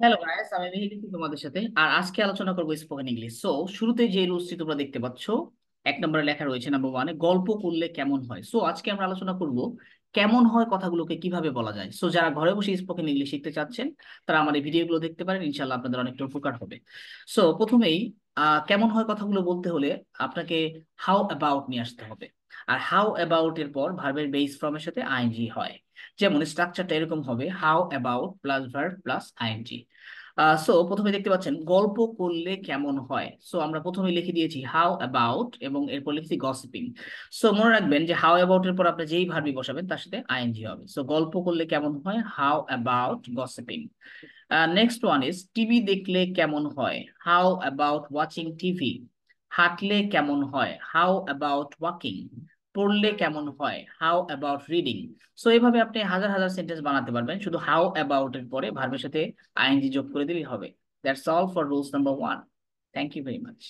Hello guys, আমি মেহেদি তোমাদের সাথে। আর আজকে আলোচনা করবো স্পোকেন ইংলিশ। সো শুরুতে যে রুলসটি তোমরা দেখতে পাচ্ছ, এক নম্বরে লেখা রয়েছে নাম্বার ওয়ানে, গল্প করলে কেমন হয়। সো আজকে আমরা আলোচনা করব কেমন হয় কথাগুলোকে কিভাবে বলা যায়। সো যারা ঘরে বসে স্পোকেন ইংলিশ শিখতে চাচ্ছেন তারা আমার এই ভিডিওগুলো দেখতে পারেন, ইনশাল্লাহ আপনাদের অনেকটা উপকার হবে। সো প্রথমেই কেমন হয় কথাগুলো বলতে হলে আপনাকে হাউ অ্যাবাউট নিয়ে আসতে হবে। আর হাউ অ্যাবাউট এর পর ভার্বের বেস ফর্মের সাথে আইএনজি হয়। যেমন স্ট্রাকচারটা এরকম হবে, how about plus verb plus ING. So প্রথমে দেখতে পাচ্ছেন গল্প করলে কেমন হয়। সো আমরা প্রথমে লিখে দিয়েছি হাউ অ্যাবাউট এবং এরপর লিখেছি গসিপিং। সো মনে রাখবেন যে হাউ অ্যাবাউট এর পর আপনি যেই ভার্বই বসাবেন তার সাথে আইএনজি হবে। সো গল্প করলে কেমন হয়, how about gossiping. Next one is TV দেখলে কেমন হয়, হাউ অ্যাবাউট ওয়াচিং টিভি। হাঁটলে কেমন হয়, হাউ অ্যাবাউট ওয়াকিং। পড়লে কেমন হয়, হাউ অ্যাবাউট রিডিং। সো এইভাবে আপনি হাজার হাজার সেন্টেন্স বানাতে পারবেন, শুধু হাউ অ্যাবাউট এর পরে ভার্বের সাথে আইএনজি যোগ করে দিলেই হবে। That's all for rules number one. Thank you very much.